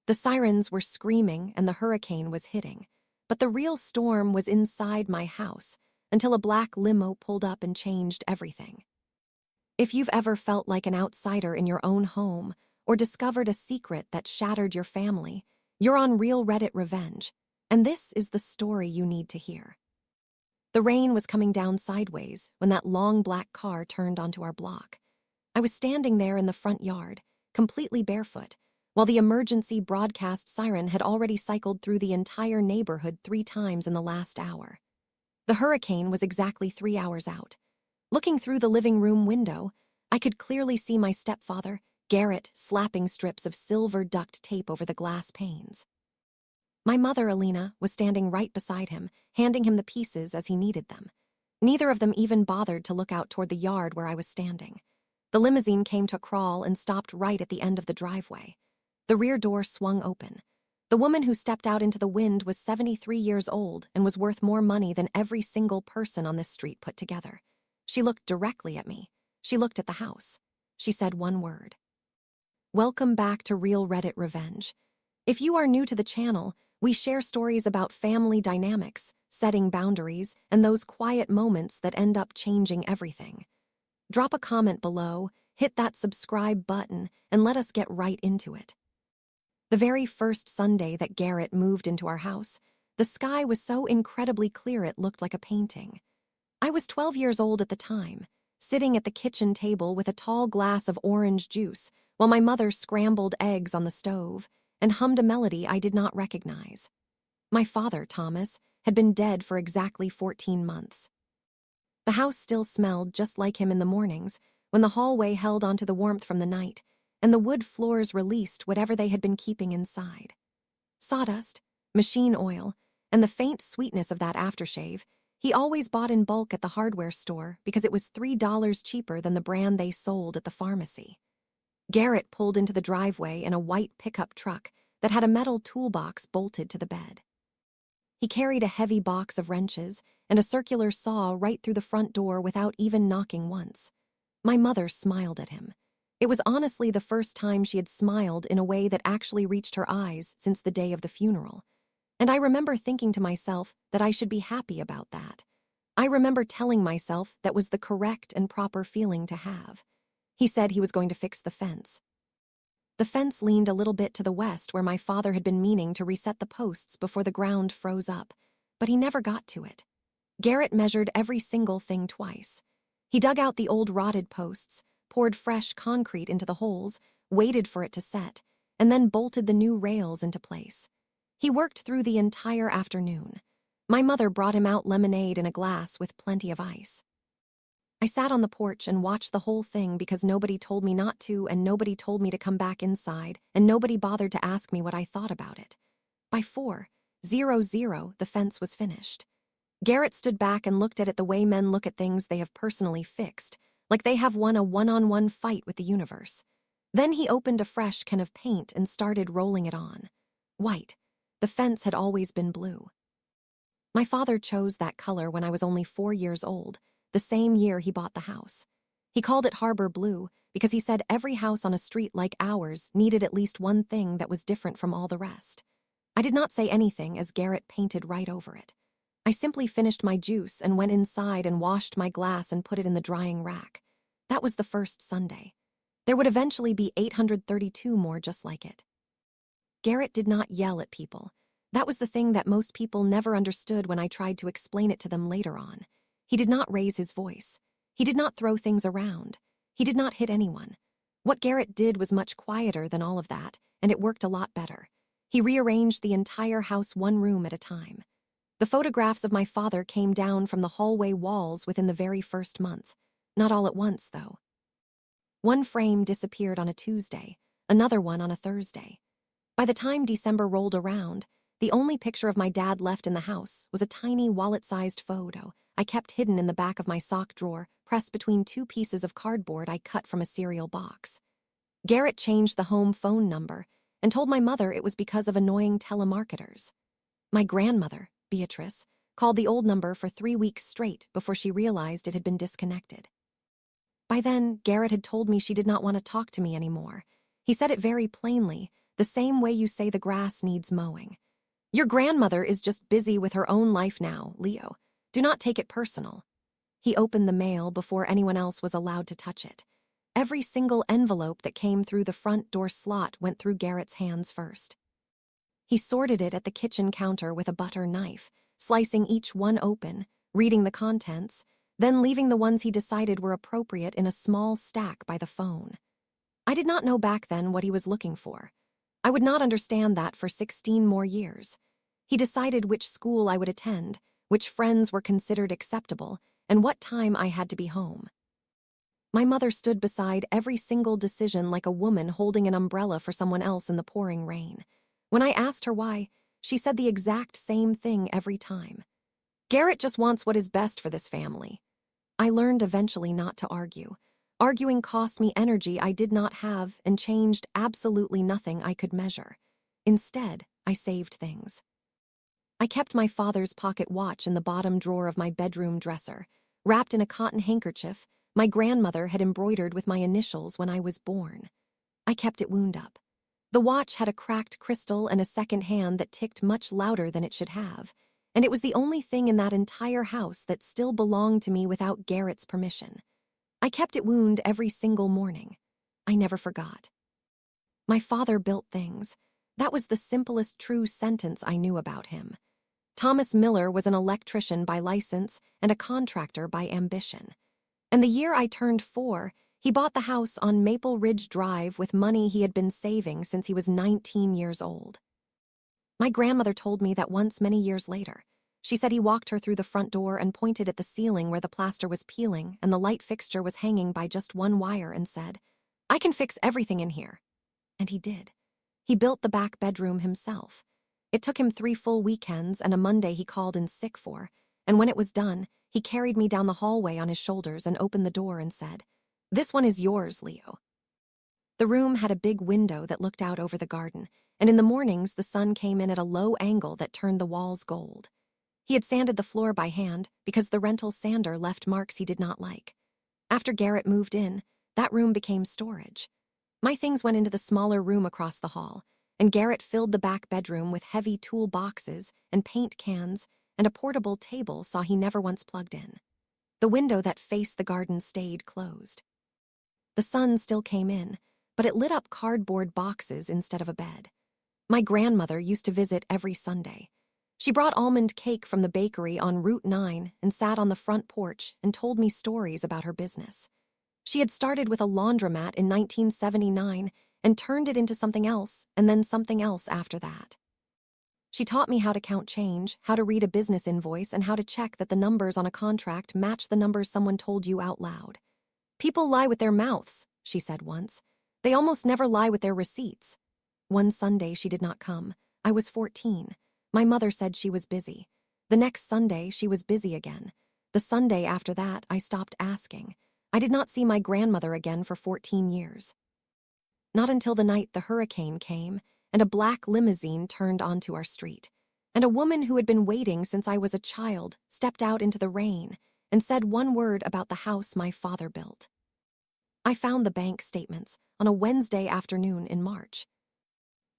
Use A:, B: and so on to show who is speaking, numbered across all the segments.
A: The sirens were screaming and the hurricane was hitting, but the real storm was inside my house until a black limo pulled up and changed everything. If you've ever felt like an outsider in your own home or discovered a secret that shattered your family, you're on Real Reddit Revenge, and this is the story you need to hear. The rain was coming down sideways when that long black car turned onto our block. I was standing there in the front yard, completely barefoot, while the emergency broadcast siren had already cycled through the entire neighborhood 3 times in the last hour. The hurricane was exactly 3 hours out. Looking through the living room window, I could clearly see my stepfather, Garrett, slapping strips of silver duct tape over the glass panes. My mother, Elena, was standing right beside him, handing him the pieces as he needed them. Neither of them even bothered to look out toward the yard where I was standing. The limousine came to a crawl and stopped right at the end of the driveway. The rear door swung open. The woman who stepped out into the wind was 73 years old and was worth more money than every single person on this street put together. She looked directly at me. She looked at the house. She said one word. Welcome back to Real Reddit Revenge. If you are new to the channel, we share stories about family dynamics, setting boundaries, and those quiet moments that end up changing everything. Drop a comment below, hit that subscribe button, and let us get right into it. The very first Sunday that Garrett moved into our house, the sky was so incredibly clear it looked like a painting. I was 12 years old at the time, sitting at the kitchen table with a tall glass of orange juice while my mother scrambled eggs on the stove and hummed a melody I did not recognize. My father, Thomas, had been dead for exactly 14 months. The house still smelled just like him in the mornings, when the hallway held onto the warmth from the night, and the wood floors released whatever they had been keeping inside. Sawdust, machine oil, and the faint sweetness of that aftershave he always bought in bulk at the hardware store because it was $3 cheaper than the brand they sold at the pharmacy. Garrett pulled into the driveway in a white pickup truck that had a metal toolbox bolted to the bed. He carried a heavy box of wrenches and a circular saw right through the front door without even knocking once. My mother smiled at him. It was honestly the first time she had smiled in a way that actually reached her eyes since the day of the funeral. And I remember thinking to myself that I should be happy about that. I remember telling myself that was the correct and proper feeling to have. He said he was going to fix the fence. The fence leaned a little bit to the west where my father had been meaning to reset the posts before the ground froze up, but he never got to it. Garrett measured every single thing twice. He dug out the old rotted posts, poured fresh concrete into the holes, waited for it to set, and then bolted the new rails into place. He worked through the entire afternoon. My mother brought him out lemonade in a glass with plenty of ice. I sat on the porch and watched the whole thing because nobody told me not to and nobody told me to come back inside and nobody bothered to ask me what I thought about it. By 4:00, the fence was finished. Garrett stood back and looked at it the way men look at things they have personally fixed, like they have won a one-on-one fight with the universe. Then he opened a fresh can of paint and started rolling it on. White. The fence had always been blue. My father chose that color when I was only 4 years old, the same year he bought the house. He called it Harbor Blue because he said every house on a street like ours needed at least one thing that was different from all the rest. I did not say anything as Garrett painted right over it. I simply finished my juice and went inside and washed my glass and put it in the drying rack. That was the first Sunday. There would eventually be 832 more just like it. Garrett did not yell at people. That was the thing that most people never understood when I tried to explain it to them later on. He did not raise his voice. He did not throw things around. He did not hit anyone. What Garrett did was much quieter than all of that, and it worked a lot better. He rearranged the entire house one room at a time. The photographs of my father came down from the hallway walls within the very first month. Not all at once, though. One frame disappeared on a Tuesday, another one on a Thursday. By the time December rolled around, the only picture of my dad left in the house was a tiny wallet-sized photo I kept hidden in the back of my sock drawer, pressed between 2 pieces of cardboard I cut from a cereal box. Garrett changed the home phone number and told my mother it was because of annoying telemarketers. My grandmother, Beatrice, called the old number for 3 weeks straight before she realized it had been disconnected. By then, Garrett had told me she did not want to talk to me anymore. He said it very plainly, the same way you say the grass needs mowing. Your grandmother is just busy with her own life now, Leo. Do not take it personal. He opened the mail before anyone else was allowed to touch it. Every single envelope that came through the front door slot went through Garrett's hands first. He sorted it at the kitchen counter with a butter knife, slicing each one open, reading the contents, then leaving the ones he decided were appropriate in a small stack by the phone. I did not know back then what he was looking for. I would not understand that for 16 more years. He decided which school I would attend, which friends were considered acceptable, and what time I had to be home. My mother stood beside every single decision like a woman holding an umbrella for someone else in the pouring rain. When I asked her why, she said the exact same thing every time. Garrett just wants what is best for this family. I learned eventually not to argue. Arguing cost me energy I did not have and changed absolutely nothing I could measure. Instead, I saved things. I kept my father's pocket watch in the bottom drawer of my bedroom dresser. Wrapped in a cotton handkerchief, my grandmother had embroidered with my initials when I was born. I kept it wound up. The watch had a cracked crystal and a second hand that ticked much louder than it should have, and it was the only thing in that entire house that still belonged to me without Garrett's permission. I kept it wound every single morning. I never forgot. My father built things. That was the simplest true sentence I knew about him. Thomas Miller was an electrician by license and a contractor by ambition. And the year I turned 4, he bought the house on Maple Ridge Drive with money he had been saving since he was 19 years old. My grandmother told me that once many years later. She said he walked her through the front door and pointed at the ceiling where the plaster was peeling and the light fixture was hanging by just one wire and said, "I can fix everything in here." And he did. He built the back bedroom himself. It took him 3 full weekends and a Monday he called in sick for, and when it was done, he carried me down the hallway on his shoulders and opened the door and said, "This one is yours, Leo." The room had a big window that looked out over the garden, and in the mornings the sun came in at a low angle that turned the walls gold. He had sanded the floor by hand because the rental sander left marks he did not like. After Garrett moved in, that room became storage. My things went into the smaller room across the hall, and Garrett filled the back bedroom with heavy tool boxes and paint cans and a portable table saw he never once plugged in. The window that faced the garden stayed closed. The sun still came in, but it lit up cardboard boxes instead of a bed. My grandmother used to visit every Sunday. She brought almond cake from the bakery on Route 9 and sat on the front porch and told me stories about her business. She had started with a laundromat in 1979 and turned it into something else and then something else after that. She taught me how to count change, how to read a business invoice, and how to check that the numbers on a contract match the numbers someone told you out loud. "People lie with their mouths," she said once. "They almost never lie with their receipts." One Sunday she did not come. I was 14. My mother said she was busy. The next Sunday she was busy again. The Sunday after that I stopped asking. I did not see my grandmother again for 14 years. Not until the night the hurricane came and a black limousine turned onto our street, and a woman who had been waiting since I was a child stepped out into the rain and said one word about the house my father built. I found the bank statements on a Wednesday afternoon in March.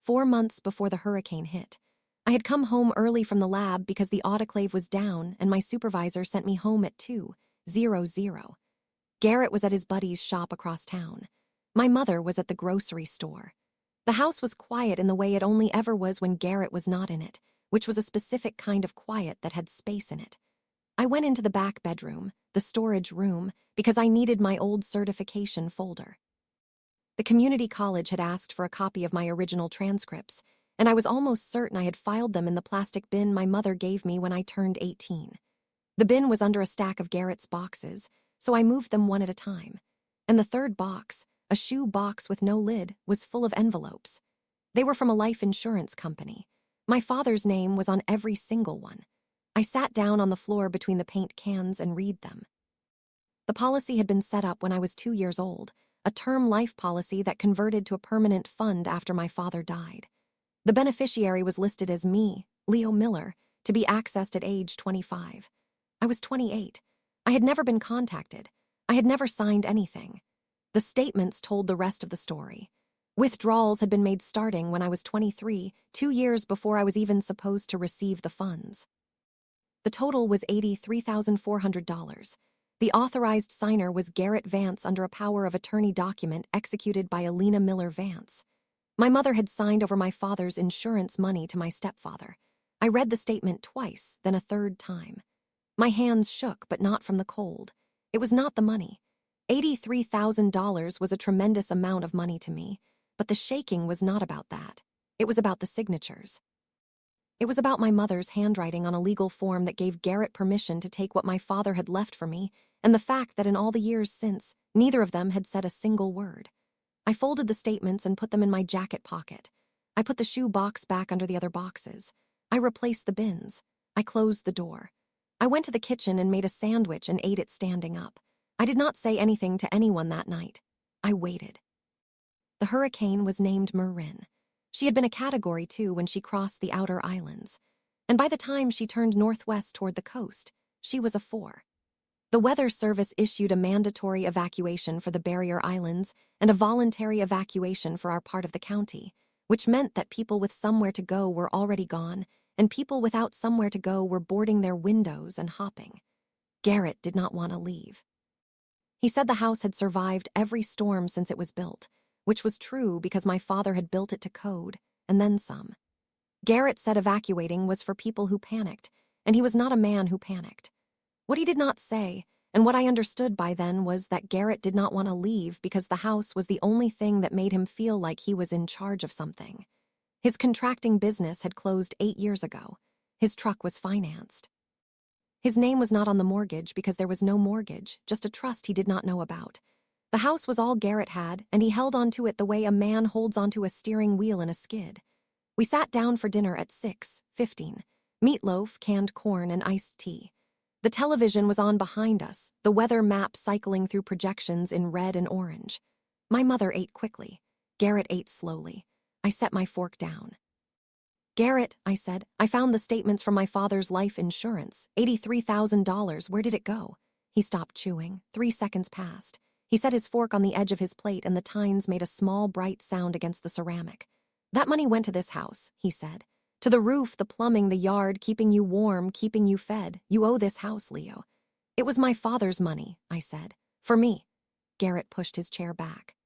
A: 4 months before the hurricane hit, I had come home early from the lab because the autoclave was down and my supervisor sent me home at 2:00. Garrett was at his buddy's shop across town. My mother was at the grocery store. The house was quiet in the way it only ever was when Garrett was not in it, which was a specific kind of quiet that had space in it. I went into the back bedroom, the storage room, because I needed my old certification folder. The community college had asked for a copy of my original transcripts, and I was almost certain I had filed them in the plastic bin my mother gave me when I turned 18. The bin was under a stack of Garrett's boxes, so I moved them one at a time. And the third box, a shoe box with no lid, was full of envelopes. They were from a life insurance company. My father's name was on every single one. I sat down on the floor between the paint cans and read them. The policy had been set up when I was 2 years old, a term life policy that converted to a permanent fund after my father died. The beneficiary was listed as me, Leo Miller, to be accessed at age 25. I was 28. I had never been contacted. I had never signed anything. The statements told the rest of the story. Withdrawals had been made starting when I was 23, 2 years before I was even supposed to receive the funds. The total was $83,400. The authorized signer was Garrett Vance under a power of attorney document executed by Elena Miller Vance. My mother had signed over my father's insurance money to my stepfather. I read the statement twice, then a third time. My hands shook, but not from the cold. It was not the money. $83,000 was a tremendous amount of money to me, but the shaking was not about that. It was about the signatures. It was about my mother's handwriting on a legal form that gave Garrett permission to take what my father had left for me, and the fact that in all the years since, neither of them had said a single word. I folded the statements and put them in my jacket pocket. I put the shoe box back under the other boxes. I replaced the bins. I closed the door. I went to the kitchen and made a sandwich and ate it standing up. I did not say anything to anyone that night. I waited. The hurricane was named Marin. She had been a Category 2 when she crossed the outer islands, and by the time she turned northwest toward the coast, she was a 4. The Weather Service issued a mandatory evacuation for the barrier islands and a voluntary evacuation for our part of the county, which meant that people with somewhere to go were already gone, and people without somewhere to go were boarding their windows and hopping. Garrett did not want to leave. He said the house had survived every storm since it was built, which was true because my father had built it to code, and then some. Garrett said evacuating was for people who panicked, and he was not a man who panicked. What he did not say, and what I understood by then, was that Garrett did not want to leave because the house was the only thing that made him feel like he was in charge of something. His contracting business had closed 8 years ago. His truck was financed. His name was not on the mortgage because there was no mortgage, just a trust he did not know about. The house was all Garrett had, and he held onto it the way a man holds onto a steering wheel in a skid. We sat down for dinner at 6:15. Meatloaf, canned corn, and iced tea. The television was on behind us, the weather map cycling through projections in red and orange. My mother ate quickly. Garrett ate slowly. I set my fork down. "Garrett," I said, "I found the statements from my father's life insurance. $83,000. Where did it go?" He stopped chewing. 3 seconds passed. He set his fork on the edge of his plate and the tines made a small, bright sound against the ceramic. "That money went to this house," he said. "To the roof, the plumbing, the yard, keeping you warm, keeping you fed. You owe this house, Leo." "It was my father's money," I said. "For me." Garrett pushed his chair back.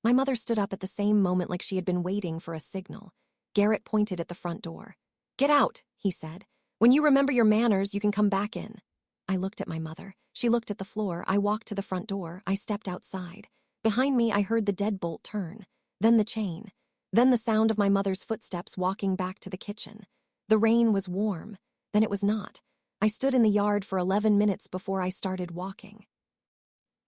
A: My mother stood up at the same moment like she had been waiting for a signal. Garrett pointed at the front door. "Get out," he said. "When you remember your manners, you can come back in." I looked at my mother. She looked at the floor. I walked to the front door. I stepped outside. Behind me, I heard the deadbolt turn, then the chain, then the sound of my mother's footsteps walking back to the kitchen. The rain was warm, then it was not. I stood in the yard for 11 minutes before I started walking.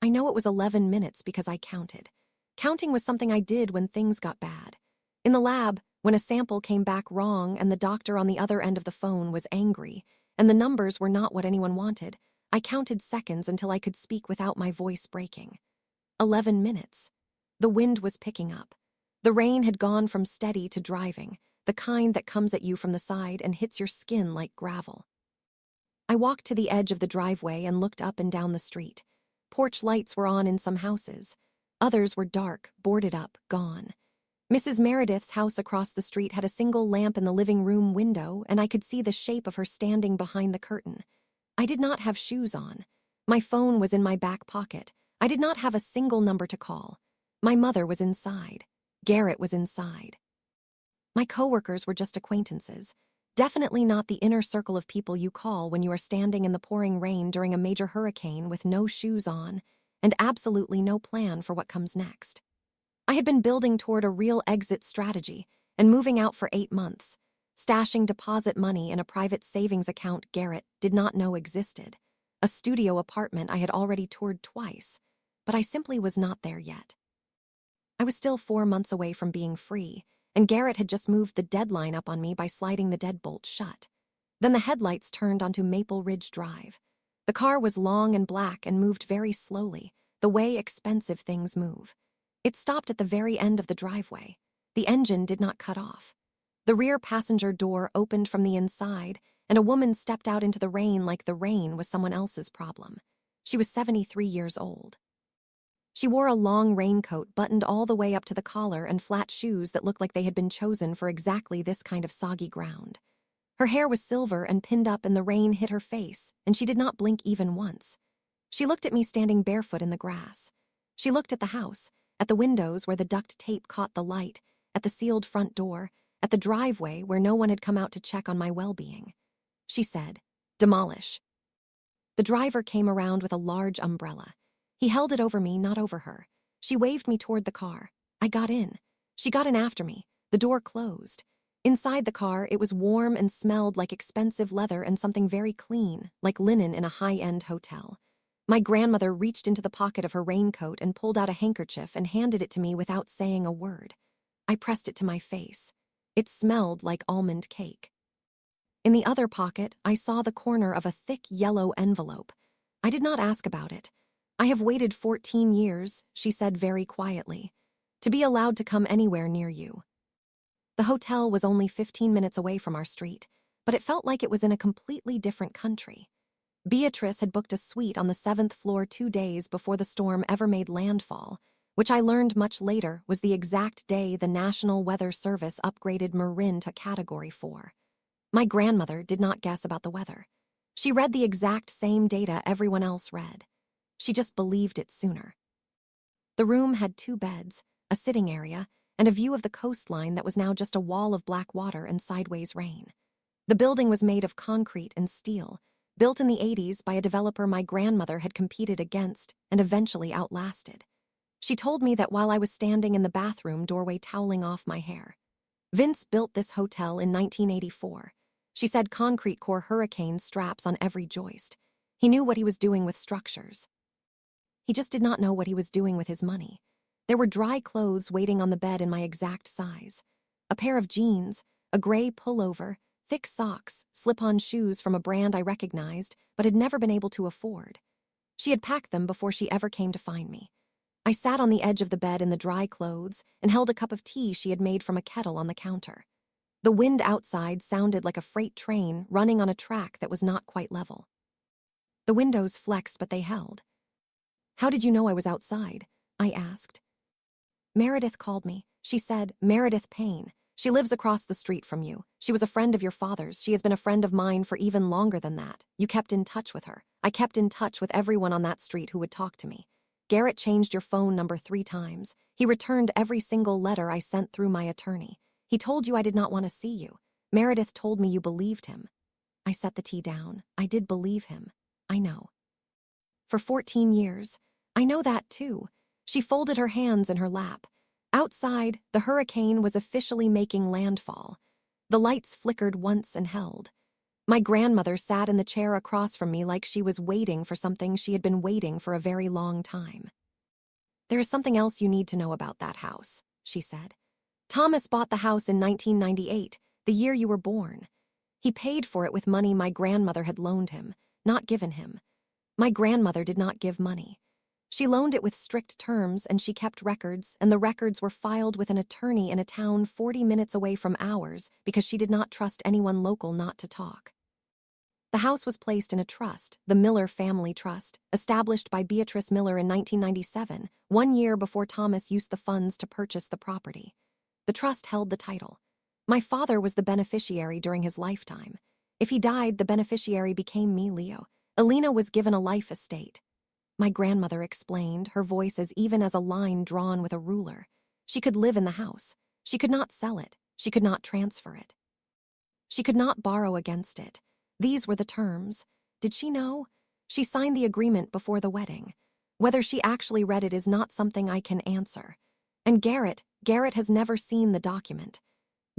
A: I know it was 11 minutes because I counted. Counting was something I did when things got bad. In the lab, when a sample came back wrong and the doctor on the other end of the phone was angry, and the numbers were not what anyone wanted, I counted seconds until I could speak without my voice breaking. 11 minutes. The wind was picking up. The rain had gone from steady to driving, the kind that comes at you from the side and hits your skin like gravel. I walked to the edge of the driveway and looked up and down the street. Porch lights were on in some houses. Others were dark, boarded up, gone. Mrs. Meredith's house across the street had a single lamp in the living room window, and I could see the shape of her standing behind the curtain. I did not have shoes on. My phone was in my back pocket. I did not have a single number to call. My mother was inside. Garrett was inside. My coworkers were just acquaintances. Definitely not the inner circle of people you call when you are standing in the pouring rain during a major hurricane with no shoes on and absolutely no plan for what comes next. I had been building toward a real exit strategy and moving out for 8 months, stashing deposit money in a private savings account Garrett did not know existed, a studio apartment I had already toured twice, but I simply was not there yet. I was still 4 months away from being free, and Garrett had just moved the deadline up on me by sliding the deadbolt shut. Then the headlights turned onto Maple Ridge Drive. The car was long and black and moved very slowly, the way expensive things move. It stopped at the very end of the driveway. The engine did not cut off. The rear passenger door opened from the inside, and a woman stepped out into the rain like the rain was someone else's problem. She was 73 years old. She wore a long raincoat buttoned all the way up to the collar and flat shoes that looked like they had been chosen for exactly this kind of soggy ground. Her hair was silver and pinned up and the rain hit her face, and she did not blink even once. She looked at me standing barefoot in the grass. She looked at the house, at the windows where the duct tape caught the light, at the sealed front door, at the driveway where no one had come out to check on my well-being. She said, "Demolish." The driver came around with a large umbrella. He held it over me, not over her. She waved me toward the car. I got in. She got in after me. The door closed. Inside the car, it was warm and smelled like expensive leather and something very clean, like linen in a high-end hotel. My grandmother reached into the pocket of her raincoat and pulled out a handkerchief and handed it to me without saying a word. I pressed it to my face. It smelled like almond cake. In the other pocket, I saw the corner of a thick yellow envelope. I did not ask about it. "I have waited 14 years, she said very quietly, "to be allowed to come anywhere near you." The hotel was only 15 minutes away from our street, but it felt like it was in a completely different country. Beatrice had booked a suite on the 7th floor 2 days before the storm ever made landfall, which I learned much later was the exact day the National Weather Service upgraded Marin to Category 4. My grandmother did not guess about the weather. She read the exact same data everyone else read. She just believed it sooner. The room had 2 beds, a sitting area, and a view of the coastline that was now just a wall of black water and sideways rain. The building was made of concrete and steel, built in the 80s by a developer my grandmother had competed against and eventually outlasted. She told me that while I was standing in the bathroom doorway toweling off my hair. "Vince built this hotel in 1984. She said concrete core hurricane straps on every joist. He knew what he was doing with structures. He just did not know what he was doing with his money. There were dry clothes waiting on the bed in my exact size. A pair of jeans, a gray pullover, thick socks, slip-on shoes from a brand I recognized but had never been able to afford. She had packed them before she ever came to find me. I sat on the edge of the bed in the dry clothes and held a cup of tea she had made from a kettle on the counter. The wind outside sounded like a freight train running on a track that was not quite level. The windows flexed, but they held. "How did you know I was outside?" I asked. "Meredith called me. She said, Meredith Payne. She lives across the street from you. She was a friend of your father's. She has been a friend of mine for even longer than that. You kept in touch with her. I kept in touch with everyone on that street who would talk to me. Garrett changed your phone number 3 times. He returned every single letter I sent through my attorney. He told you I did not want to see you. Meredith told me you believed him." I set the tea down. I did believe him. I know. "For 14 years. I know that too." She folded her hands in her lap. Outside, the hurricane was officially making landfall. The lights flickered once and held. My grandmother sat in the chair across from me like she was waiting for something she had been waiting for a very long time. "There is something else you need to know about that house," she said. "Thomas bought the house in 1998, the year you were born. He paid for it with money my grandmother had loaned him, not given him. My grandmother did not give money. She loaned it with strict terms, and she kept records, and the records were filed with an attorney in a town 40 minutes away from ours because she did not trust anyone local not to talk. The house was placed in a trust, the Miller Family Trust, established by Beatrice Miller in 1997, 1 year before Thomas used the funds to purchase the property. The trust held the title. My father was the beneficiary during his lifetime. If he died, the beneficiary became me, Leo. Elena was given a life estate. My grandmother explained, her voice as even as a line drawn with a ruler. She could live in the house. She could not sell it. She could not transfer it. She could not borrow against it. These were the terms. Did she know? She signed the agreement before the wedding. Whether she actually read it is not something I can answer. And Garrett has never seen the document.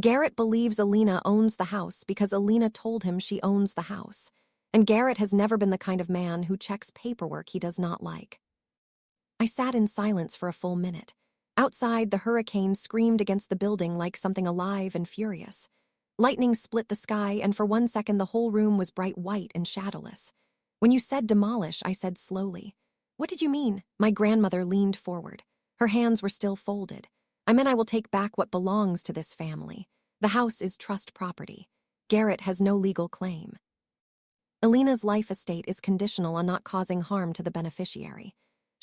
A: Garrett believes Elena owns the house because Elena told him she owns the house. And Garrett has never been the kind of man who checks paperwork he does not like. I sat in silence for a full minute. Outside, the hurricane screamed against the building like something alive and furious. Lightning split the sky, and for 1 second the whole room was bright white and shadowless. "When you said demolish," I said slowly. "What did you mean?" My grandmother leaned forward. Her hands were still folded. "I meant I will take back what belongs to this family. The house is trust property. Garrett has no legal claim. Elena's life estate is conditional on not causing harm to the beneficiary.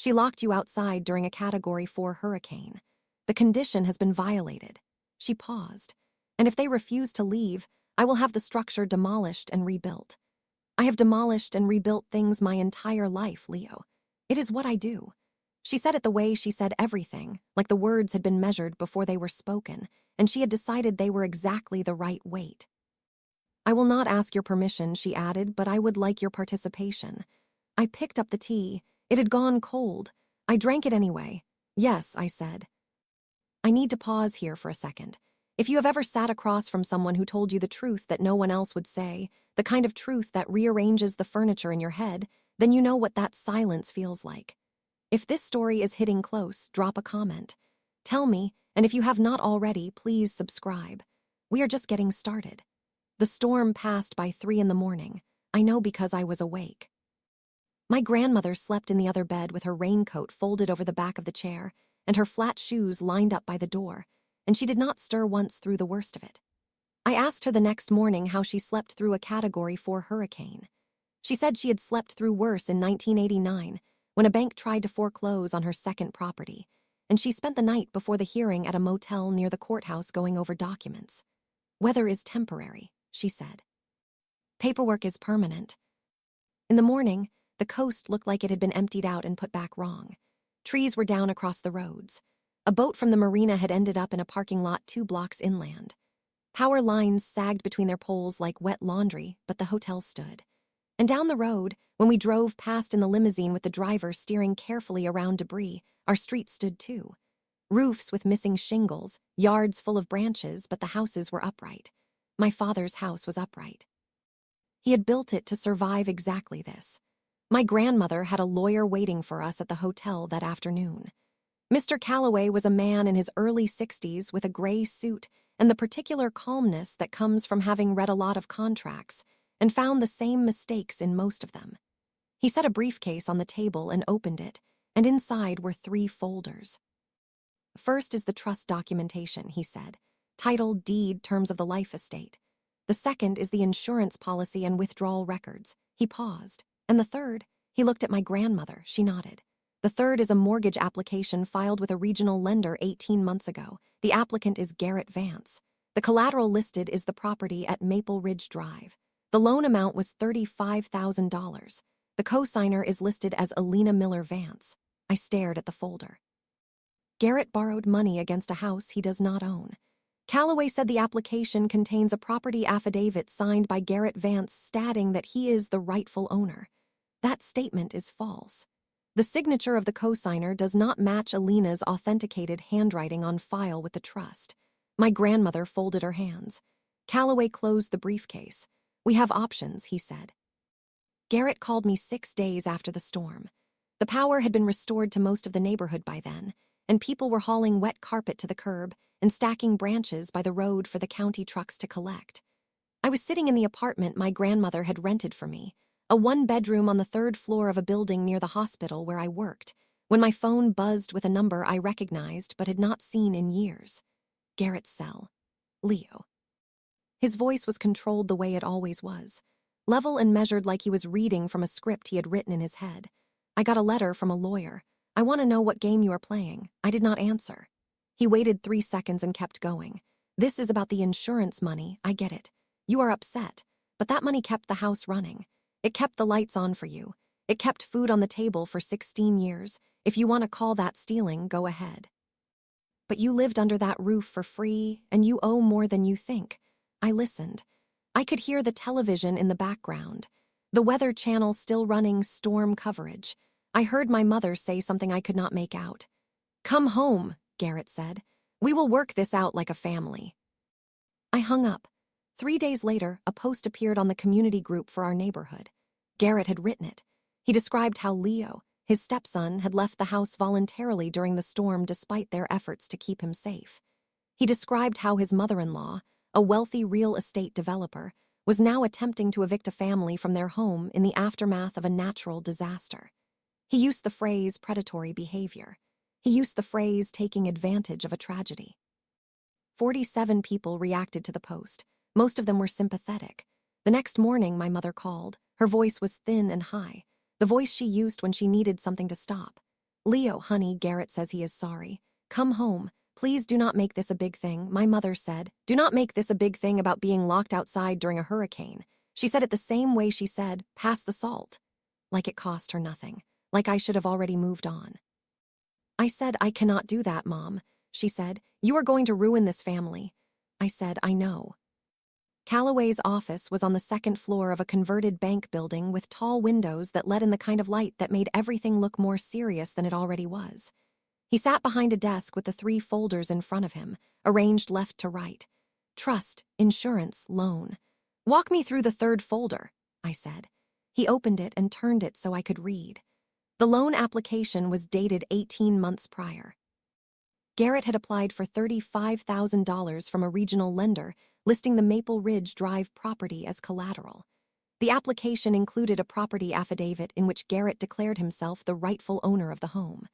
A: She locked you outside during a Category 4 hurricane. The condition has been violated." She paused. "And if they refuse to leave, I will have the structure demolished and rebuilt." "I have demolished and rebuilt things my entire life, Leo. It is what I do." She said it the way she said everything, like the words had been measured before they were spoken, and she had decided they were exactly the right weight. "I will not ask your permission," she added, "but I would like your participation." I picked up the tea. It had gone cold. I drank it anyway. "Yes," I said. "I need to pause here for a second. If you have ever sat across from someone who told you the truth that no one else would say, the kind of truth that rearranges the furniture in your head, then you know what that silence feels like. If this story is hitting close, drop a comment. Tell me, and if you have not already, please subscribe. We are just getting started." The storm passed by 3 in the morning. I know because I was awake. My grandmother slept in the other bed with her raincoat folded over the back of the chair and her flat shoes lined up by the door, and she did not stir once through the worst of it. I asked her the next morning how she slept through a Category 4 hurricane. She said she had slept through worse in 1989 when a bank tried to foreclose on her second property, and she spent the night before the hearing at a motel near the courthouse going over documents. "Weather is temporary," she said. "Paperwork is permanent." In the morning, the coast looked like it had been emptied out and put back wrong. Trees were down across the roads. A boat from the marina had ended up in a parking lot 2 blocks inland. Power lines sagged between their poles like wet laundry, but the hotel stood. And down the road, when we drove past in the limousine with the driver steering carefully around debris, our street stood too. Roofs with missing shingles, yards full of branches, but the houses were upright. My father's house was upright. He had built it to survive exactly this. My grandmother had a lawyer waiting for us at the hotel that afternoon. Mr. Calloway was a man in his early 60s with a gray suit and the particular calmness that comes from having read a lot of contracts and found the same mistakes in most of them. He set a briefcase on the table and opened it, and inside were 3 folders. "First is the trust documentation," he said, "title, deed, terms of the life estate. The second is the insurance policy and withdrawal records." He paused. "And the third?" He looked at my grandmother. She nodded. "The third is a mortgage application filed with a regional lender 18 months ago. The applicant is Garrett Vance. The collateral listed is the property at Maple Ridge Drive. The loan amount was $35,000. The co-signer is listed as Elena Miller Vance." I stared at the folder. Garrett borrowed money against a house he does not own. Calloway said the application contains a property affidavit signed by Garrett Vance stating that he is the rightful owner. That statement is false. The signature of the co-signer does not match Elena's authenticated handwriting on file with the trust. My grandmother folded her hands. Calloway closed the briefcase. "We have options," he said. Garrett called me 6 days after the storm. The power had been restored to most of the neighborhood by then, and people were hauling wet carpet to the curb and stacking branches by the road for the county trucks to collect. I was sitting in the apartment my grandmother had rented for me, a 1-bedroom on the 3rd floor of a building near the hospital where I worked, when my phone buzzed with a number I recognized but had not seen in years. Garrett's cell. Leo. His voice was controlled the way it always was, level and measured like he was reading from a script he had written in his head. "I got a letter from a lawyer. I want to know what game you are playing." I did not answer. He waited 3 seconds and kept going. "This is about the insurance money, I get it. You are upset, but that money kept the house running. It kept the lights on for you. It kept food on the table for 16 years. If you want to call that stealing, go ahead. But you lived under that roof for free, and you owe more than you think." I listened. I could hear the television in the background, the Weather Channel still running storm coverage. I heard my mother say something I could not make out. "Come home," Garrett said. "We will work this out like a family." I hung up. 3 days later, a post appeared on the community group for our neighborhood. Garrett had written it. He described how Leo, his stepson, had left the house voluntarily during the storm despite their efforts to keep him safe. He described how his mother-in-law, a wealthy real estate developer, was now attempting to evict a family from their home in the aftermath of a natural disaster. He used the phrase predatory behavior. He used the phrase taking advantage of a tragedy. 47 people reacted to the post. Most of them were sympathetic. The next morning, my mother called. Her voice was thin and high, the voice she used when she needed something to stop. Leo, honey, Garrett says he is sorry. Come home. Please do not make this a big thing, my mother said. Do not make this a big thing about being locked outside during a hurricane. She said it the same way she said, pass the salt. Like it cost her nothing. Like I should have already moved on. I said, I cannot do that, Mom. She said, you are going to ruin this family. I said, I know. Calloway's office was on the second floor of a converted bank building with tall windows that let in the kind of light that made everything look more serious than it already was. He sat behind a desk with the 3 folders in front of him, arranged left to right. Trust, insurance, loan. Walk me through the 3rd folder, I said. He opened it and turned it so I could read. The loan application was dated 18 months prior. Garrett had applied for $35,000 from a regional lender, listing the Maple Ridge Drive property as collateral. The application included a property affidavit in which Garrett declared himself the rightful owner of the home.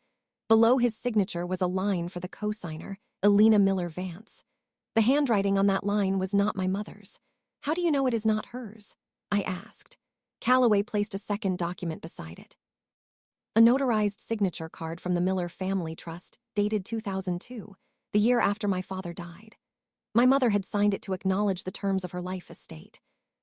A: Below his signature was a line for the cosigner, Elena Miller Vance. The handwriting on that line was not my mother's. How do you know it is not hers? I asked. Calloway placed a second document beside it. A notarized signature card from the Miller Family Trust, dated 2002, the year after my father died. My mother had signed it to acknowledge the terms of her life estate.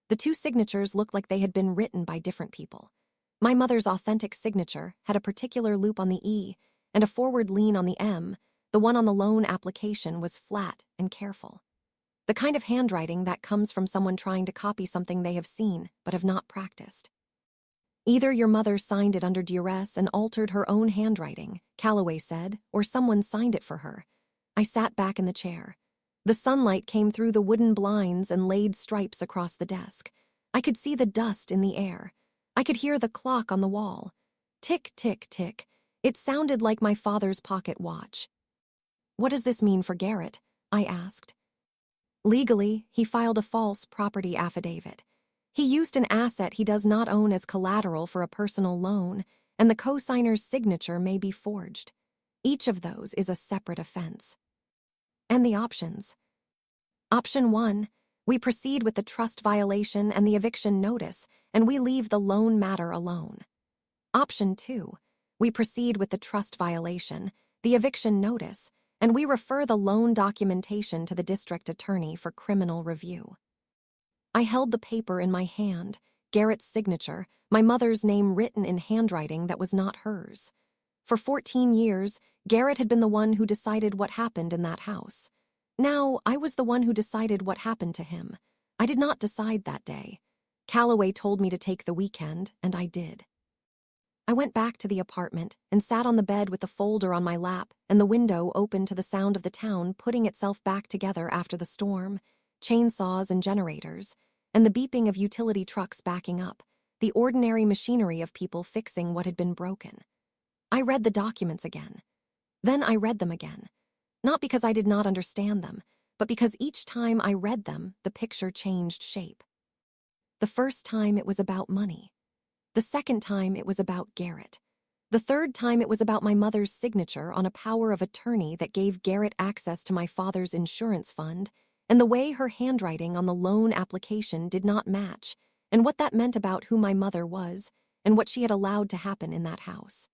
A: The 2 signatures looked like they had been written by different people. My mother's authentic signature had a particular loop on the E and a forward lean on the M. The one on the loan application was flat and careful. The kind of handwriting that comes from someone trying to copy something they have seen but have not practiced. Either your mother signed it under duress and altered her own handwriting, Calloway said, or someone signed it for her. I sat back in the chair. The sunlight came through the wooden blinds and laid stripes across the desk. I could see the dust in the air. I could hear the clock on the wall. Tick, tick, tick. It sounded like my father's pocket watch. What does this mean for Garrett? I asked. Legally, he filed a false property affidavit. He used an asset he does not own as collateral for a personal loan, and the cosigner's signature may be forged. Each of those is a separate offense. And the options. Option 1, we proceed with the trust violation and the eviction notice, and we leave the loan matter alone. Option 2, we proceed with the trust violation, the eviction notice, and we refer the loan documentation to the district attorney for criminal review. I held the paper in my hand, Garrett's signature, my mother's name written in handwriting that was not hers. For 14 years, Garrett had been the one who decided what happened in that house. Now, I was the one who decided what happened to him. I did not decide that day. Calloway told me to take the weekend, and I did. I went back to the apartment and sat on the bed with the folder on my lap and the window open to the sound of the town putting itself back together after the storm, chainsaws and generators, and the beeping of utility trucks backing up, the ordinary machinery of people fixing what had been broken. I read the documents again. Then I read them again. Not because I did not understand them, but because each time I read them, the picture changed shape. The first time it was about money. The second time it was about Garrett. The third time it was about my mother's signature on a power of attorney that gave Garrett access to my father's insurance fund, and the way her handwriting on the loan application did not match, and what that meant about who my mother was, and what she had allowed to happen in that house.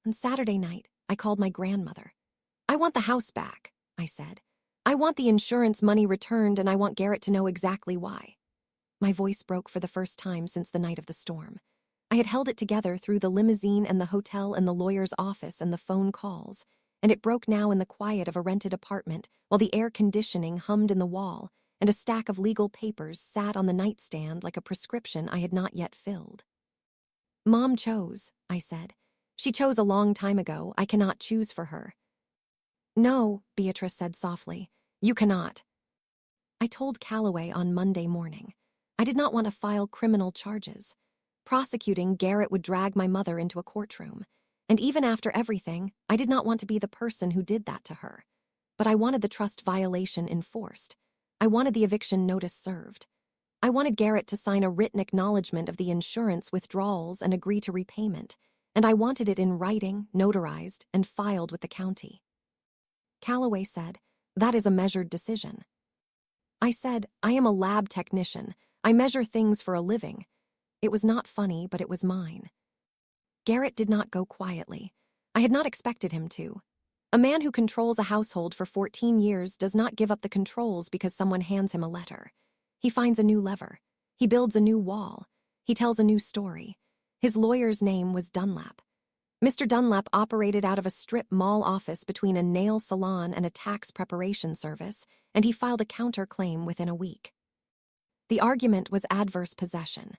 A: On Saturday night, I called my grandmother. I want the house back, I said. I want the insurance money returned, and I want Garrett to know exactly why. My voice broke for the first time since the night of the storm. I had held it together through the limousine and the hotel and the lawyer's office and the phone calls, and it broke now in the quiet of a rented apartment while the air conditioning hummed in the wall and a stack of legal papers sat on the nightstand like a prescription I had not yet filled. Mom chose, I said. She chose a long time ago. I cannot choose for her. No, Beatrice said softly. You cannot. I told Calloway on Monday morning. I did not want to file criminal charges. Prosecuting Garrett would drag my mother into a courtroom. And even after everything, I did not want to be the person who did that to her. But I wanted the trust violation enforced. I wanted the eviction notice served. I wanted Garrett to sign a written acknowledgement of the insurance withdrawals and agree to repayment, and I wanted it in writing, notarized, and filed with the county. Calloway said, that is a measured decision. I said, I am a lab technician. I measure things for a living. It was not funny, but it was mine. Garrett did not go quietly. I had not expected him to. A man who controls a household for 14 years does not give up the controls because someone hands him a letter. He finds a new lever. He builds a new wall. He tells a new story. His lawyer's name was Dunlap. Mr. Dunlap operated out of a strip mall office between a nail salon and a tax preparation service, and he filed a counterclaim within a week. The argument was adverse possession.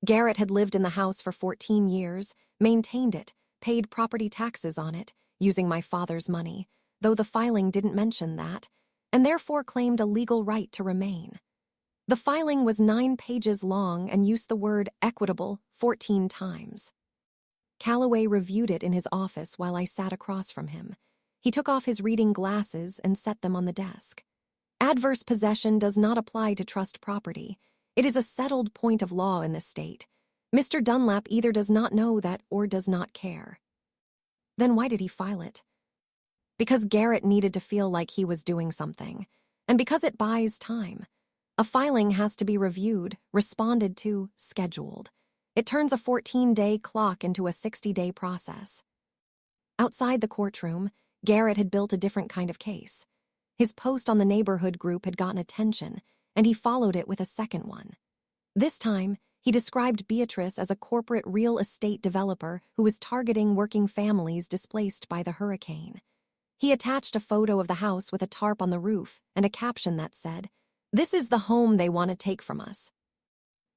A: Garrett had lived in the house for 14 years, maintained it, paid property taxes on it, using my father's money, though the filing didn't mention that, and therefore claimed a legal right to remain. The filing was 9 pages long and used the word equitable 14 times. Calloway reviewed it in his office while I sat across from him. He took off his reading glasses and set them on the desk. Adverse possession does not apply to trust property. It is a settled point of law in this state. Mr. Dunlap either does not know that or does not care. Then why did he file it? Because Garrett needed to feel like he was doing something, and because it buys time. A filing has to be reviewed, responded to, scheduled. It turns a 14-day clock into a 60-day process. Outside the courtroom, Garrett had built a different kind of case. His post on the neighborhood group had gotten attention, and he followed it with a second one. This time, he described Beatrice as a corporate real estate developer who was targeting working families displaced by the hurricane. He attached a photo of the house with a tarp on the roof and a caption that said, "This is the home they want to take from us."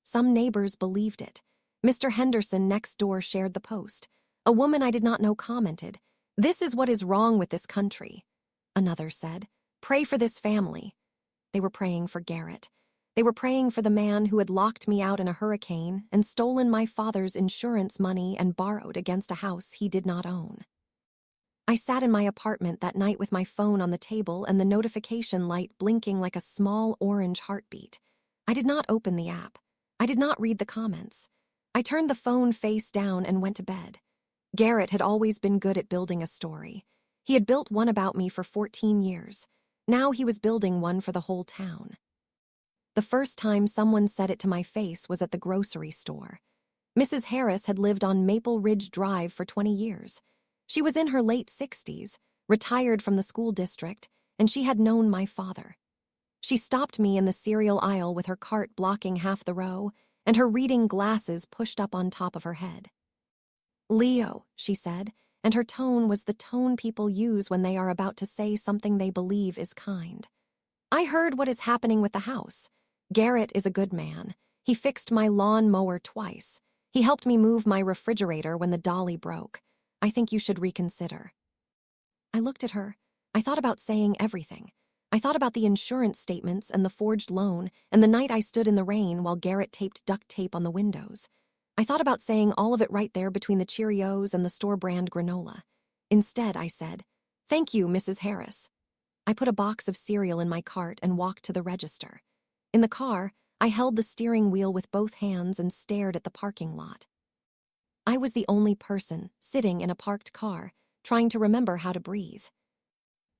A: Some neighbors believed it. Mr. Henderson next door shared the post. A woman I did not know commented, "This is what is wrong with this country." Another said, "Pray for this family." They were praying for Garrett. They were praying for the man who had locked me out in a hurricane and stolen my father's insurance money and borrowed against a house he did not own. I sat in my apartment that night with my phone on the table and the notification light blinking like a small orange heartbeat. I did not open the app. I did not read the comments. I turned the phone face down and went to bed. Garrett had always been good at building a story. He had built one about me for 14 years. Now he was building one for the whole town. The first time someone said it to my face was at the grocery store. Mrs. Harris had lived on Maple Ridge Drive for 20 years. She was in her late 60s, retired from the school district, and she had known my father. She stopped me in the cereal aisle with her cart blocking half the row and her reading glasses pushed up on top of her head. "Leo," she said, and her tone was the tone people use when they are about to say something they believe is kind. "I heard what is happening with the house. Garrett is a good man. He fixed my lawn mower twice. He helped me move my refrigerator when the dolly broke. I think you should reconsider." I looked at her. I thought about saying everything. I thought about the insurance statements and the forged loan and the night I stood in the rain while Garrett taped duct tape on the windows. I thought about saying all of it right there between the Cheerios and the store-brand granola. Instead, I said, "Thank you, Mrs. Harris." I put a box of cereal in my cart and walked to the register. In the car, I held the steering wheel with both hands and stared at the parking lot. I was the only person sitting in a parked car, trying to remember how to breathe.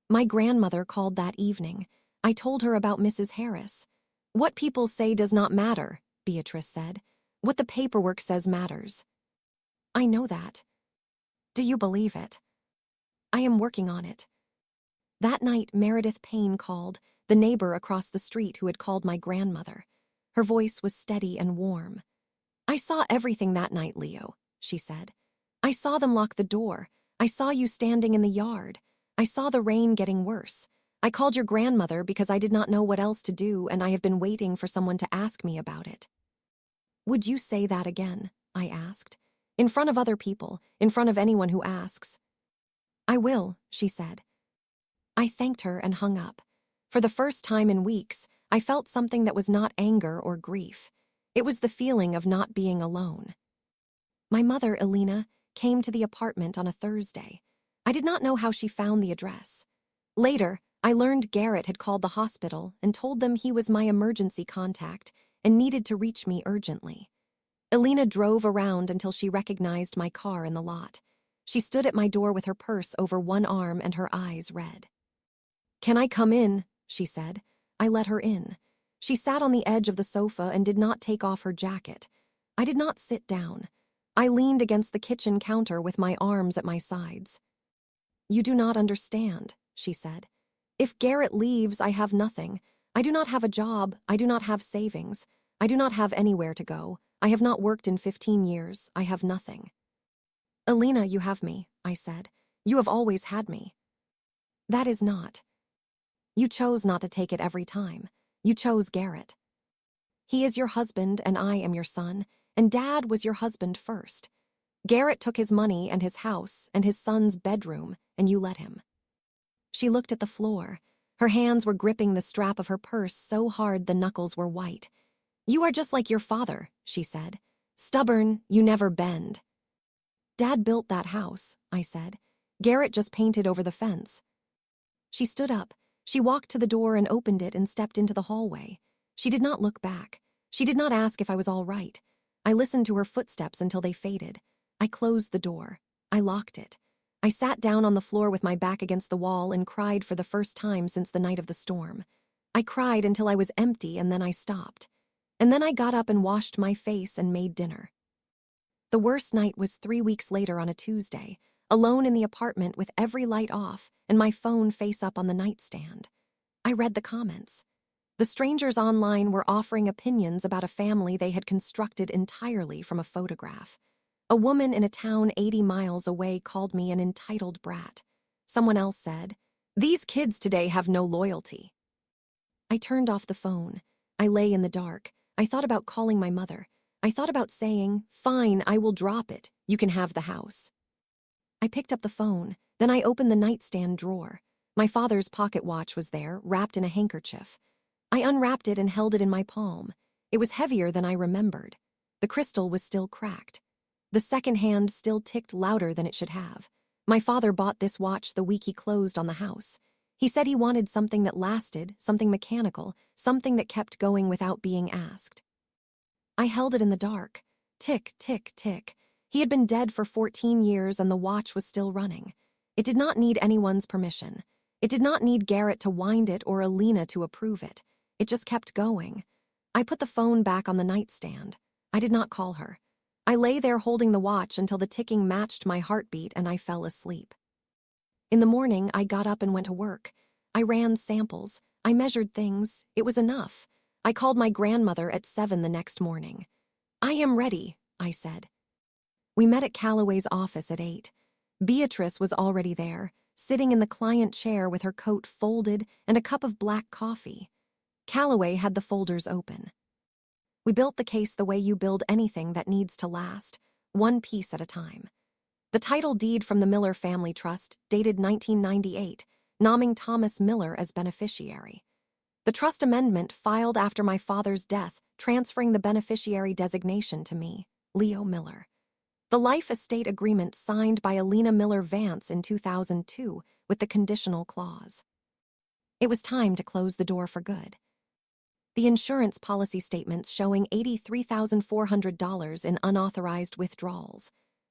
A: My grandmother called that evening. I told her about Mrs. Harris. "What people say does not matter," Beatrice said. "What the paperwork says matters." "I know that." "Do you believe it?" "I am working on it." That night, Meredith Payne called, the neighbor across the street who had called my grandmother. Her voice was steady and warm. "I saw everything that night, Leo," she said. "I saw them lock the door. I saw you standing in the yard. I saw the rain getting worse. I called your grandmother because I did not know what else to do, and I have been waiting for someone to ask me about it." "Would you say that again?" I asked. "In front of other people, in front of anyone who asks." "I will," she said. I thanked her and hung up. For the first time in weeks, I felt something that was not anger or grief. It was the feeling of not being alone. My mother, Elena, came to the apartment on a Thursday. I did not know how she found the address. Later, I learned Garrett had called the hospital and told them he was my emergency contact and needed to reach me urgently. Elena drove around until she recognized my car in the lot. She stood at my door with her purse over one arm and her eyes red. "Can I come in?" she said. I let her in. She sat on the edge of the sofa and did not take off her jacket. I did not sit down. I leaned against the kitchen counter with my arms at my sides. "You do not understand," she said. "If Garrett leaves, I have nothing. I do not have a job. I do not have savings. I do not have anywhere to go. I have not worked in 15 years. I have nothing." "Elena, you have me," I said. "You have always had me." "That is not. You chose not to take it every time. You chose Garrett. He is your husband and I am your son, and Dad was your husband first. Garrett took his money and his house and his son's bedroom, and you let him." She looked at the floor. Her hands were gripping the strap of her purse so hard the knuckles were white. "You are just like your father," she said. "Stubborn, you never bend." "Dad built that house," I said. "Garrett just painted over the fence." She stood up. She walked to the door and opened it and stepped into the hallway. She did not look back. She did not ask if I was all right. I listened to her footsteps until they faded. I closed the door. I locked it. I sat down on the floor with my back against the wall and cried for the first time since the night of the storm. I cried until I was empty, and then I stopped. And then I got up and washed my face and made dinner. The worst night was 3 weeks later on a Tuesday, alone in the apartment with every light off and my phone face up on the nightstand. I read the comments. The strangers online were offering opinions about a family they had constructed entirely from a photograph. A woman in a town 80 miles away called me an entitled brat. Someone else said, "These kids today have no loyalty." I turned off the phone. I lay in the dark. I thought about calling my mother. I thought about saying, "Fine, I will drop it. You can have the house." I picked up the phone. Then I opened the nightstand drawer. My father's pocket watch was there, wrapped in a handkerchief. I unwrapped it and held it in my palm. It was heavier than I remembered. The crystal was still cracked. The second hand still ticked louder than it should have. My father bought this watch the week he closed on the house. He said he wanted something that lasted, something mechanical, something that kept going without being asked. I held it in the dark. Tick, tick, tick. He had been dead for 14 years and the watch was still running. It did not need anyone's permission. It did not need Garrett to wind it or Elena to approve it. It just kept going. I put the phone back on the nightstand. I did not call her. I lay there holding the watch until the ticking matched my heartbeat and I fell asleep. In the morning, I got up and went to work. I ran samples. I measured things. It was enough. I called my grandmother at 7 the next morning. "I am ready," I said. We met at Calloway's office at 8. Beatrice was already there, sitting in the client chair with her coat folded and a cup of black coffee. Calloway had the folders open. "We built the case the way you build anything that needs to last, one piece at a time. The title deed from the Miller Family Trust, dated 1998, naming Thomas Miller as beneficiary. The trust amendment filed after my father's death, transferring the beneficiary designation to me, Leo Miller. The life estate agreement signed by Elena Miller Vance in 2002 with the conditional clause. It was time to close the door for good. The insurance policy statements showing $83,400 in unauthorized withdrawals,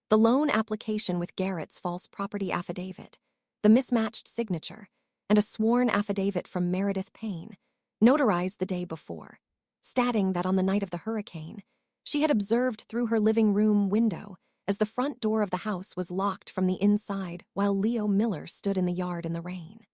A: the loan application with Garrett's false property affidavit, the mismatched signature, and a sworn affidavit from Meredith Payne, notarized the day before, stating that on the night of the hurricane, she had observed through her living room window as the front door of the house was locked from the inside while Leo Miller stood in the yard in the rain.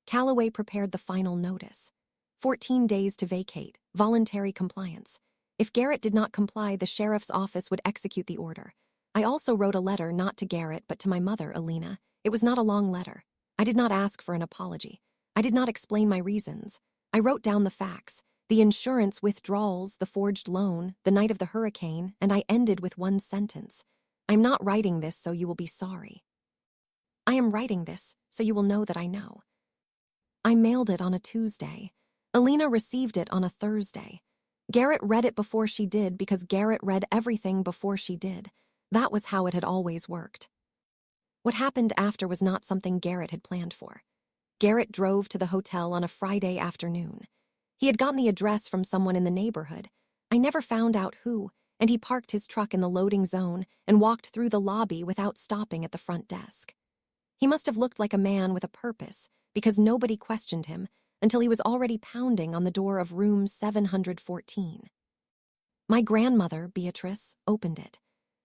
A: Calloway prepared the final notice. 14 days to vacate, voluntary compliance. If Garrett did not comply, the sheriff's office would execute the order. I also wrote a letter not to Garrett but to my mother, Elena. It was not a long letter. I did not ask for an apology. I did not explain my reasons. I wrote down the facts, the insurance withdrawals, the forged loan, the night of the hurricane, and I ended with one sentence. "I'm not writing this so you will be sorry. I am writing this so you will know that I know." I mailed it on a Tuesday. Elena received it on a Thursday. Garrett read it before she did because Garrett read everything before she did. That was how it had always worked. What happened after was not something Garrett had planned for. Garrett drove to the hotel on a Friday afternoon. He had gotten the address from someone in the neighborhood. I never found out who, and he parked his truck in the loading zone and walked through the lobby without stopping at the front desk. He must have looked like a man with a purpose because nobody questioned him until he was already pounding on the door of room 714. My grandmother, Beatrice, opened it.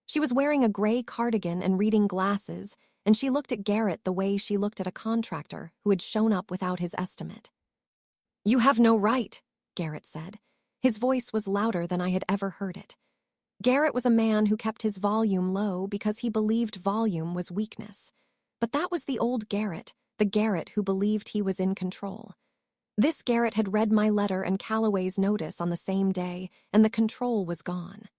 A: She was wearing a gray cardigan and reading glasses, and she looked at Garrett the way she looked at a contractor who had shown up without his estimate. "You have no right," Garrett said. His voice was louder than I had ever heard it. Garrett was a man who kept his volume low because he believed volume was weakness. But that was the old Garrett, the Garrett who believed he was in control. This Garrett had read my letter and Calloway's notice on the same day, and the control was gone.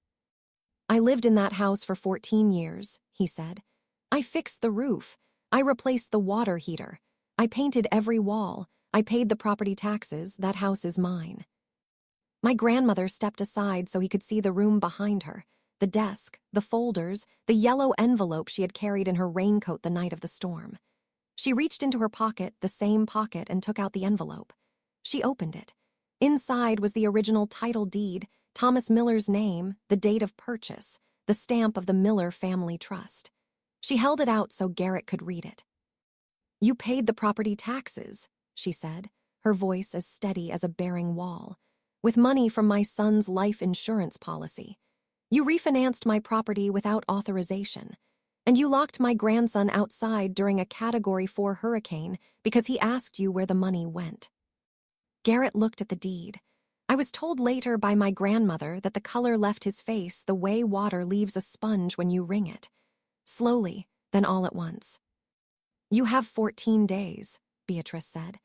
A: "I lived in that house for 14 years, he said. "I fixed the roof. I replaced the water heater. I painted every wall. I paid the property taxes. That house is mine." My grandmother stepped aside so he could see the room behind her, the desk, the folders, the yellow envelope she had carried in her raincoat the night of the storm. She reached into her pocket, the same pocket, and took out the envelope. She opened it. Inside was the original title deed, Thomas Miller's name, the date of purchase, the stamp of the Miller Family Trust. She held it out so Garrett could read it. "You paid the property taxes," she said, her voice as steady as a bearing wall, "with money from my son's life insurance policy. You refinanced my property without authorization, and you locked my grandson outside during a Category 4 hurricane because he asked you where the money went." Garrett looked at the deed. I was told later by my grandmother that the color left his face the way water leaves a sponge when you wring it. Slowly, then all at once. "You have 14 days, Beatrice said.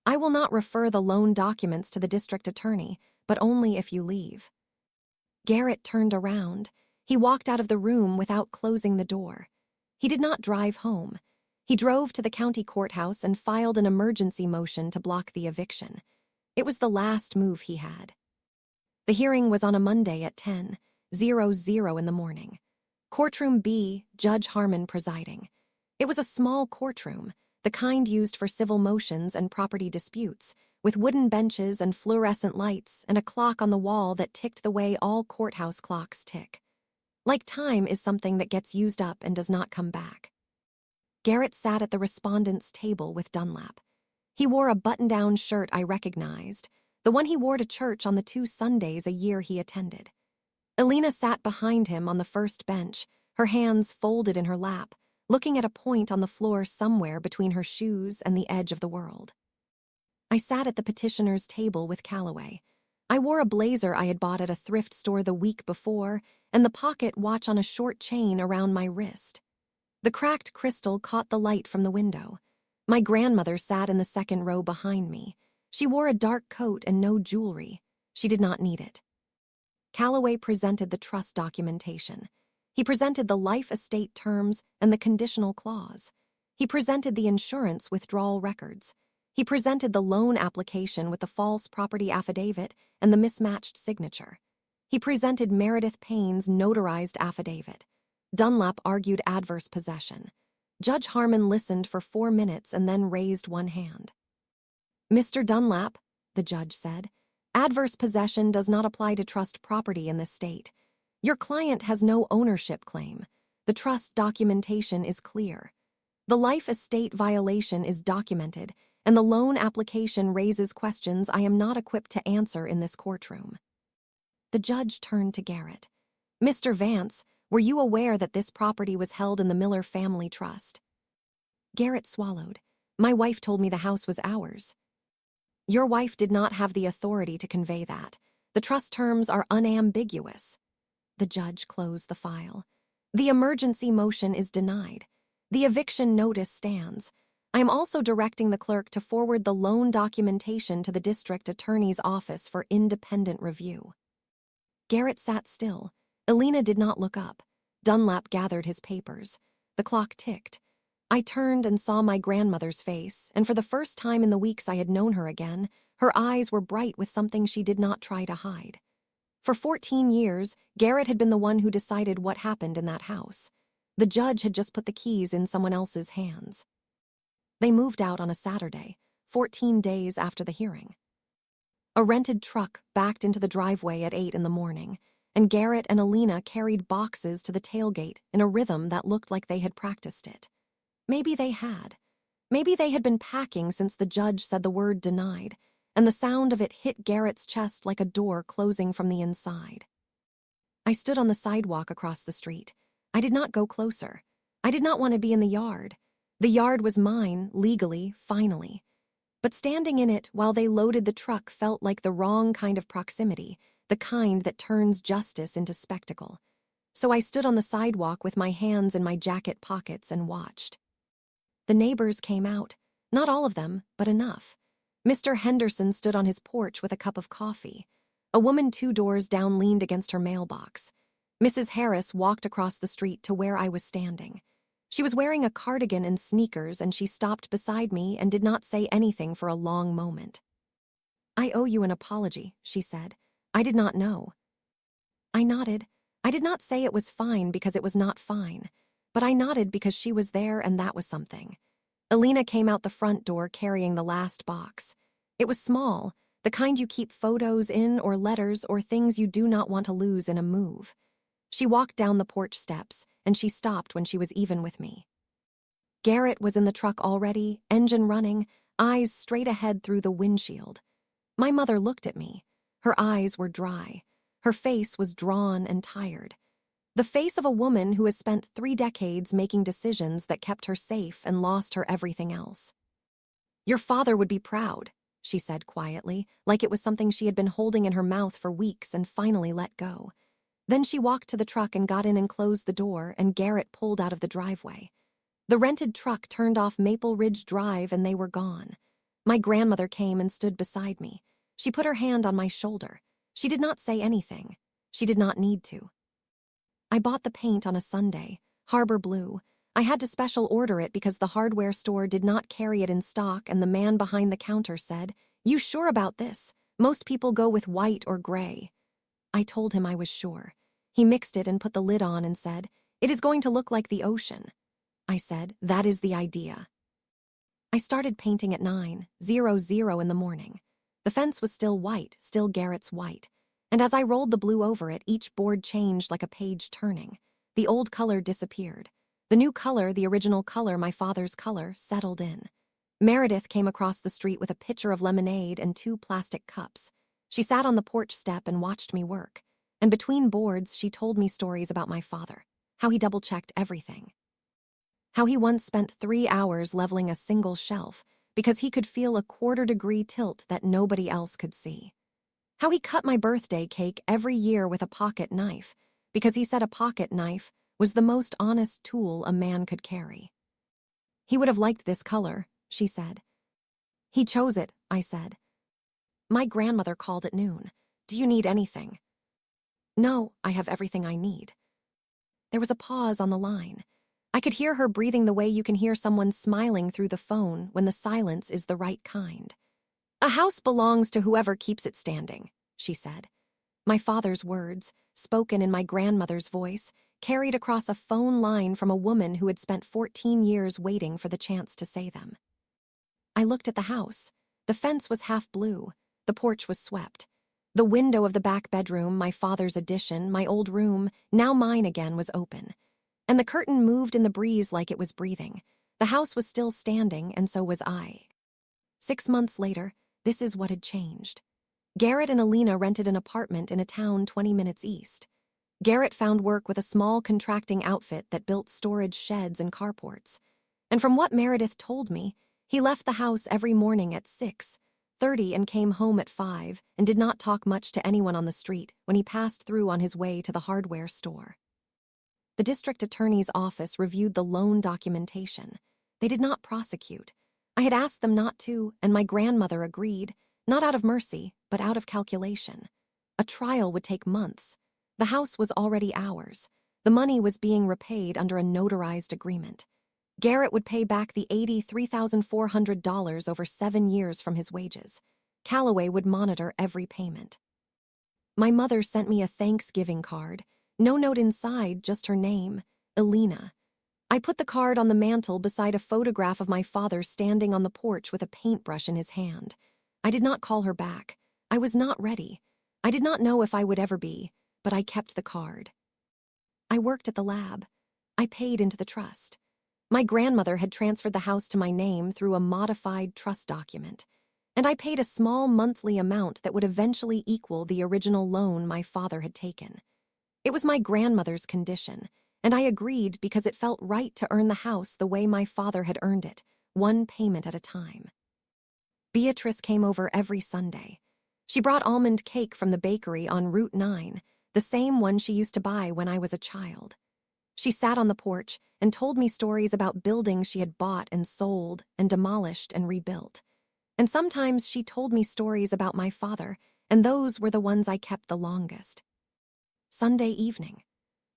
A: "I will not refer the loan documents to the district attorney, but only if you leave." Garrett turned around. He walked out of the room without closing the door. He did not drive home. He drove to the county courthouse and filed an emergency motion to block the eviction. It was the last move he had. The hearing was on a Monday at 10:00 in the morning. Courtroom B, Judge Harmon presiding. It was a small courtroom, the kind used for civil motions and property disputes, with wooden benches and fluorescent lights and a clock on the wall that ticked the way all courthouse clocks tick. Like time is something that gets used up and does not come back. Garrett sat at the respondent's table with Dunlap. He wore a button-down shirt I recognized, the one he wore to church on the 2 Sundays a year he attended. Elena sat behind him on the first bench, her hands folded in her lap, looking at a point on the floor somewhere between her shoes and the edge of the world. I sat at the petitioner's table with Calloway. I wore a blazer I had bought at a thrift store the week before, and the pocket watch on a short chain around my wrist. The cracked crystal caught the light from the window. My grandmother sat in the second row behind me. She wore a dark coat and no jewelry. She did not need it. Calloway presented the trust documentation. He presented the life estate terms and the conditional clause. He presented the insurance withdrawal records. He presented the loan application with the false property affidavit and the mismatched signature. He presented Meredith Payne's notarized affidavit. Dunlap argued adverse possession. Judge Harmon listened for 4 minutes and then raised one hand. "Mr. Dunlap," the judge said, "adverse possession does not apply to trust property in this state. Your client has no ownership claim. The trust documentation is clear. The life estate violation is documented, and the loan application raises questions I am not equipped to answer in this courtroom." The judge turned to Garrett. "Mr. Vance, were you aware that this property was held in the Miller Family Trust?" Garrett swallowed. "My wife told me the house was ours." "Your wife did not have the authority to convey that. The trust terms are unambiguous." The judge closed the file. "The emergency motion is denied. The eviction notice stands. I am also directing the clerk to forward the loan documentation to the district attorney's office for independent review." Garrett sat still. Elena did not look up. Dunlap gathered his papers. The clock ticked. I turned and saw my grandmother's face, and for the first time in the weeks I had known her again, her eyes were bright with something she did not try to hide. For 14 years, Garrett had been the one who decided what happened in that house. The judge had just put the keys in someone else's hands. They moved out on a Saturday, 14 days after the hearing. A rented truck backed into the driveway at 8 in the morning, and Garrett and Elena carried boxes to the tailgate in a rhythm that looked like they had practiced it. Maybe they had. Maybe they had been packing since the judge said the word denied, and the sound of it hit Garrett's chest like a door closing from the inside. I stood on the sidewalk across the street. I did not go closer. I did not want to be in the yard. The yard was mine, legally, finally. But standing in it while they loaded the truck felt like the wrong kind of proximity, the kind that turns justice into spectacle. So I stood on the sidewalk with my hands in my jacket pockets and watched. The neighbors came out, not all of them, but enough. Mr. Henderson stood on his porch with a cup of coffee. A woman 2 doors down leaned against her mailbox. Mrs. Harris walked across the street to where I was standing. She was wearing a cardigan and sneakers, and she stopped beside me and did not say anything for a long moment. "I owe you an apology," she said. "I did not know." I nodded. I did not say it was fine because it was not fine, but I nodded because she was there and that was something. Elena came out the front door carrying the last box. It was small, the kind you keep photos in or letters or things you do not want to lose in a move. She walked down the porch steps, and she stopped when she was even with me. Garrett was in the truck already, engine running, eyes straight ahead through the windshield. My mother looked at me. Her eyes were dry. Her face was drawn and tired. The face of a woman who has spent 3 decades making decisions that kept her safe and lost her everything else. "Your father would be proud," she said quietly, like it was something she had been holding in her mouth for weeks and finally let go. Then she walked to the truck and got in and closed the door, and Garrett pulled out of the driveway. The rented truck turned off Maple Ridge Drive and they were gone. My grandmother came and stood beside me. She put her hand on my shoulder. She did not say anything. She did not need to. I bought the paint on a Sunday, Harbor Blue. I had to special order it because the hardware store did not carry it in stock, and the man behind the counter said, "You sure about this? Most people go with white or gray." I told him I was sure. He mixed it and put the lid on and said, "It is going to look like the ocean." I said, "That is the idea." I started painting at 9:00 in the morning. The fence was still white, still Garrett's white. And as I rolled the blue over it, each board changed like a page turning. The old color disappeared. The new color, the original color, my father's color, settled in. Meredith came across the street with a pitcher of lemonade and 2 plastic cups. She sat on the porch step and watched me work. And between boards, she told me stories about my father, how he double-checked everything. How he once spent 3 hours leveling a single shelf because he could feel a 1/4-degree tilt that nobody else could see. How he cut my birthday cake every year with a pocket knife because he said a pocket knife was the most honest tool a man could carry. "He would have liked this color," she said. "He chose it," I said. My grandmother called at noon. "Do you need anything?" "No, I have everything I need." There was a pause on the line. I could hear her breathing the way you can hear someone smiling through the phone when the silence is the right kind. "A house belongs to whoever keeps it standing," she said. My father's words, spoken in my grandmother's voice, carried across a phone line from a woman who had spent 14 years waiting for the chance to say them. I looked at the house. The fence was half blue. The porch was swept. The window of the back bedroom, my father's addition, my old room, now mine again, was open. And the curtain moved in the breeze like it was breathing. The house was still standing, and so was I. 6 months later, this is what had changed. Garrett and Elena rented an apartment in a town 20 minutes east. Garrett found work with a small contracting outfit that built storage sheds and carports. And from what Meredith told me, he left the house every morning at 6:30 and came home at 5 and did not talk much to anyone on the street when he passed through on his way to the hardware store. The district attorney's office reviewed the loan documentation. They did not prosecute. I had asked them not to, and my grandmother agreed, not out of mercy, but out of calculation. A trial would take months. The house was already ours. The money was being repaid under a notarized agreement. Garrett would pay back the $83,400 over 7 years from his wages. Calloway would monitor every payment. My mother sent me a Thanksgiving card. No note inside, just her name, Elena. I put the card on the mantel beside a photograph of my father standing on the porch with a paintbrush in his hand. I did not call her back. I was not ready. I did not know if I would ever be, but I kept the card. I worked at the lab. I paid into the trust. My grandmother had transferred the house to my name through a modified trust document, and I paid a small monthly amount that would eventually equal the original loan my father had taken. It was my grandmother's condition, and I agreed because it felt right to earn the house the way my father had earned it, one payment at a time. Beatrice came over every Sunday. She brought almond cake from the bakery on Route 9, the same one she used to buy when I was a child. She sat on the porch and told me stories about buildings she had bought and sold and demolished and rebuilt. And sometimes she told me stories about my father, and those were the ones I kept the longest. Sunday evening.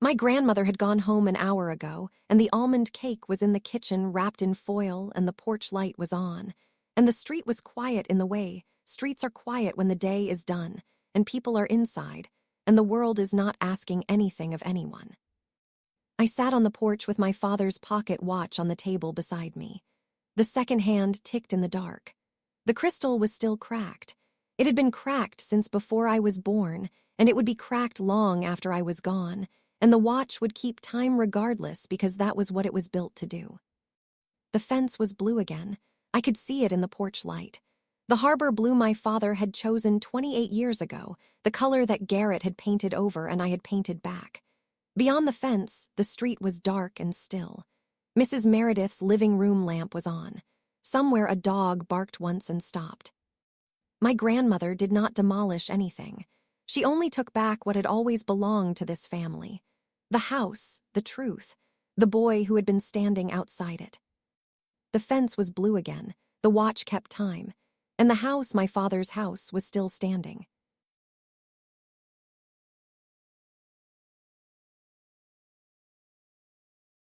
A: My grandmother had gone home an hour ago, and the almond cake was in the kitchen wrapped in foil, and the porch light was on. And the street was quiet in the way streets are quiet when the day is done, and people are inside, and the world is not asking anything of anyone. I sat on the porch with my father's pocket watch on the table beside me. The second hand ticked in the dark. The crystal was still cracked. It had been cracked since before I was born, and it would be cracked long after I was gone, and the watch would keep time regardless because that was what it was built to do. The fence was blue again. I could see it in the porch light. The harbor blue my father had chosen 28 years ago, the color that Garrett had painted over and I had painted back. Beyond the fence, the street was dark and still. Mrs. Meredith's living room lamp was on. Somewhere a dog barked once and stopped. My grandmother did not demolish anything. She only took back what had always belonged to this family. The house, the truth, the boy who had been standing outside it. The fence was blue again, the watch kept time, and the house, my father's house, was still standing.